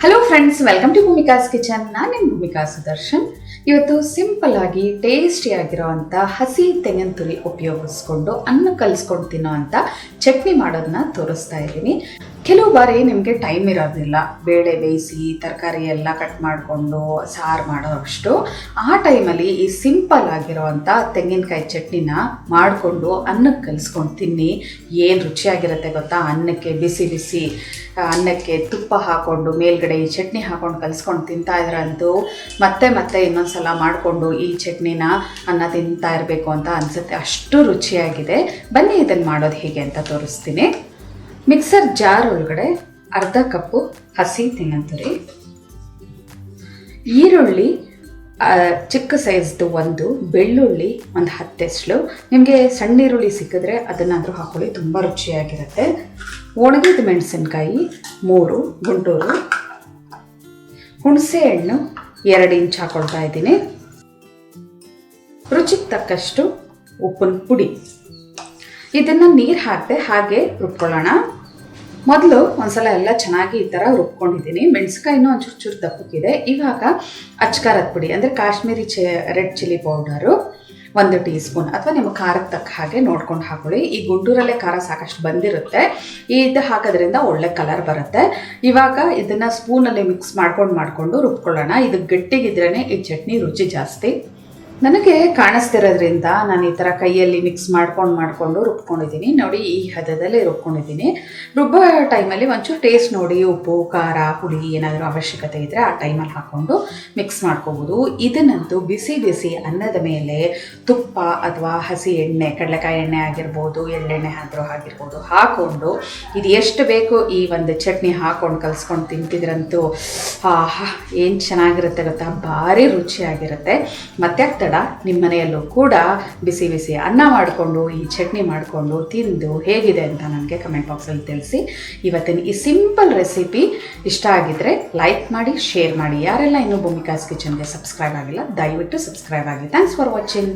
Hello friends, welcome to Bhumika's kitchen. ನಾನು ನಿಮ್ಮ ಭೂಮಿಕಾ ಸುದರ್ಶನ್. ಇವತ್ತು ಸಿಂಪಲ್ ಆಗಿ ಟೇಸ್ಟಿ ಆಗಿರೋವಂಥ ಹಸಿ ತೆಂಗಿನ ತುರಿ ಉಪಯೋಗಿಸ್ಕೊಂಡು ಅನ್ನ ಕಲಿಸ್ಕೊಂಡು ತಿನ್ನೋ ಅಂಥ ಚಟ್ನಿ ಮಾಡೋದನ್ನ ತೋರಿಸ್ತಾ ಇದ್ದೀನಿ. ಕೆಲವು ಬಾರಿ ನಿಮಗೆ ಟೈಮ್ ಇರೋದಿಲ್ಲ, ಬೇಳೆ ಬೇಯಿಸಿ ತರಕಾರಿ ಎಲ್ಲ ಕಟ್ ಮಾಡಿಕೊಂಡು ಸಾರು ಮಾಡೋ ಅಷ್ಟು. ಆ ಟೈಮಲ್ಲಿ ಈ ಸಿಂಪಲ್ ಆಗಿರೋವಂಥ ತೆಂಗಿನಕಾಯಿ ಚಟ್ನಿನ ಮಾಡಿಕೊಂಡು ಅನ್ನಕ್ಕೆ ಕಲಿಸ್ಕೊಂಡು ತಿನ್ನಿ. ಏನು ರುಚಿಯಾಗಿರುತ್ತೆ ಗೊತ್ತಾ? ಅನ್ನಕ್ಕೆ ಬಿಸಿ ಬಿಸಿ ಅನ್ನಕ್ಕೆ ತುಪ್ಪ ಹಾಕ್ಕೊಂಡು ಮೇಲ್ಗಡೆ ಈ ಚಟ್ನಿ ಹಾಕ್ಕೊಂಡು ಕಲಿಸ್ಕೊಂಡು ತಿಂತಾ ಇದ್ರಂತೂ ಮತ್ತೆ ಮತ್ತೆ ಇನ್ನೊಂದ್ಸಲ ಮಾಡಿಕೊಂಡು ಈ ಚಟ್ನಿನ ಅನ್ನ ತಿಂತಾ ಇರಬೇಕು ಅಂತ ಅನಿಸುತ್ತೆ. ಅಷ್ಟು ರುಚಿಯಾಗಿದೆ. ಬನ್ನಿ ಇದನ್ನು ಮಾಡೋದು ಹೇಗೆ ಅಂತ ತೋರಿಸ್ತೀನಿ. ಮಿಕ್ಸರ್ ಜಾರ್ ಒಳಗಡೆ ಅರ್ಧ ಕಪ್ಪು ಹಸಿ ತೆಂಗಿನ ತುರಿ, ಈರುಳ್ಳಿ ಚಿಕ್ಕ ಸೈಜ್ದು ಒಂದು, ಬೆಳ್ಳುಳ್ಳಿ ಒಂದು 10 ಎಸಳು. ನಿಮಗೆ ಸಣ್ಣ ಈರುಳ್ಳಿ ಸಿಕ್ಕಿದ್ರೆ ಅದನ್ನಾದರೂ ಹಾಕೊಳ್ಳಿ, ತುಂಬ ರುಚಿಯಾಗಿರುತ್ತೆ. ಒಣಗಿದ ಮೆಣಸಿನ್ಕಾಯಿ 3 ಗುಂಟೂರು, ಹುಣಸೆ ಹಣ್ಣು 2 ಇಂಚ್ ಹಾಕೊಳ್ತಾ ಇದ್ದೀನಿ, ರುಚಿಗೆ ತಕ್ಕಷ್ಟು ಉಪ್ಪಿನ ಪುಡಿ. ಇದನ್ನು ನೀರು ಹಾಕದೆ ಹಾಗೆ ರುಬ್ಕೊಳ್ಳೋಣ. ಮೊದಲು ಒಂದ್ಸಲ ಎಲ್ಲ ಚೆನ್ನಾಗಿ ಈ ಥರ ರುಬ್ಕೊಂಡಿದ್ದೀನಿ. ಮೆಣಸಿನ್ಕಾಯಿನೂ ಒಂಚೂರು ಚೂರು ದಪ್ಪಕ್ಕಿದೆ. ಇವಾಗ ಅಚ್ಕಾರದ ಪುಡಿ ಅಂದರೆ Kashmiri red chilli powder 1 tea spoon, ಅಥವಾ ನಿಮ್ಮ ಖಾರಕ್ಕೆ ತಕ್ಕ ಹಾಗೆ ನೋಡ್ಕೊಂಡು ಹಾಕೊಳ್ಳಿ. ಈ ಗುಂಟೂರಲ್ಲೇ ಖಾರ ಸಾಕಷ್ಟು ಬಂದಿರುತ್ತೆ, ಇದು ಹಾಕೋದ್ರಿಂದ ಒಳ್ಳೆ ಕಲರ್ ಬರುತ್ತೆ. ಇವಾಗ ಇದನ್ನು ಸ್ಪೂನಲ್ಲಿ ಮಿಕ್ಸ್ ಮಾಡ್ಕೊಂಡು ರುಬ್ಕೊಳ್ಳೋಣ. ಇದು ಗಟ್ಟಿಗಿದ್ರೇ ಈ ಚಟ್ನಿ ರುಚಿ ಜಾಸ್ತಿ. ನನಗೆ ಕಾಣಿಸ್ತಿರೋದ್ರಿಂದ ನಾನು ಈ ಥರ ಕೈಯಲ್ಲಿ ಮಿಕ್ಸ್ ಮಾಡ್ಕೊಂಡು ರುಬ್ಕೊಂಡಿದ್ದೀನಿ. ನೋಡಿ, ಈ ಹದದಲ್ಲಿ ರುಬ್ಕೊಂಡಿದ್ದೀನಿ. ರುಬ್ಬೋ ಟೈಮಲ್ಲಿ ಒಂಚೂರು ಟೇಸ್ಟ್ ನೋಡಿ, ಉಪ್ಪು ಖಾರ ಹುಳಿ ಏನಾದರೂ ಅವಶ್ಯಕತೆ ಇದ್ದರೆ ಆ ಟೈಮಲ್ಲಿ ಹಾಕ್ಕೊಂಡು ಮಿಕ್ಸ್ ಮಾಡ್ಕೋಬೋದು. ಇದನ್ನಂತೂ ಬಿಸಿ ಬಿಸಿ ಅನ್ನದ ಮೇಲೆ ತುಪ್ಪ ಅಥವಾ ಹಸಿ ಎಣ್ಣೆ, ಕಡಲೆಕಾಯಿ ಎಣ್ಣೆ ಆಗಿರ್ಬೋದು, ಎಳ್ಳೆಣ್ಣೆ ಆದರೂ ಆಗಿರ್ಬೋದು, ಹಾಕ್ಕೊಂಡು ಇದು ಎಷ್ಟು ಬೇಕು ಈ ಒಂದು ಚಟ್ನಿ ಹಾಕ್ಕೊಂಡು ಕಲಿಸ್ಕೊಂಡು ತಿಂತಿದ್ರಂತೂ ಏನು ಚೆನ್ನಾಗಿರುತ್ತೆ ಗೊತ್ತಾ? ಭಾರಿ ರುಚಿಯಾಗಿರುತ್ತೆ. ಮತ್ತೆ ನಿಮ್ಮ ಮನೆಯಲ್ಲೂ ಕೂಡ ಬಿಸಿ ಬಿಸಿ ಅನ್ನ ಮಾಡಿಕೊಂಡು ಈ ಚಟ್ನಿ ಮಾಡಿಕೊಂಡು ತಿಂದು ಹೇಗಿದೆ ಅಂತ ನನಗೆ ಕಮೆಂಟ್ ಬಾಕ್ಸಲ್ಲಿ ತಿಳಿಸಿ. ಇವತ್ತಿನ ಈ ಸಿಂಪಲ್ ರೆಸಿಪಿ ಇಷ್ಟ ಆಗಿದ್ದರೆ ಲೈಕ್ ಮಾಡಿ, ಶೇರ್ ಮಾಡಿ. ಯಾರೆಲ್ಲ ಇನ್ನೂ ಭೂಮಿಕಾಸ್ ಕಿಚನ್ಗೆ ಸಬ್ಸ್ಕ್ರೈಬ್ ಆಗಿಲ್ಲ ದಯವಿಟ್ಟು ಸಬ್ಸ್ಕ್ರೈಬ್ ಆಗಿ. Thanks for watching.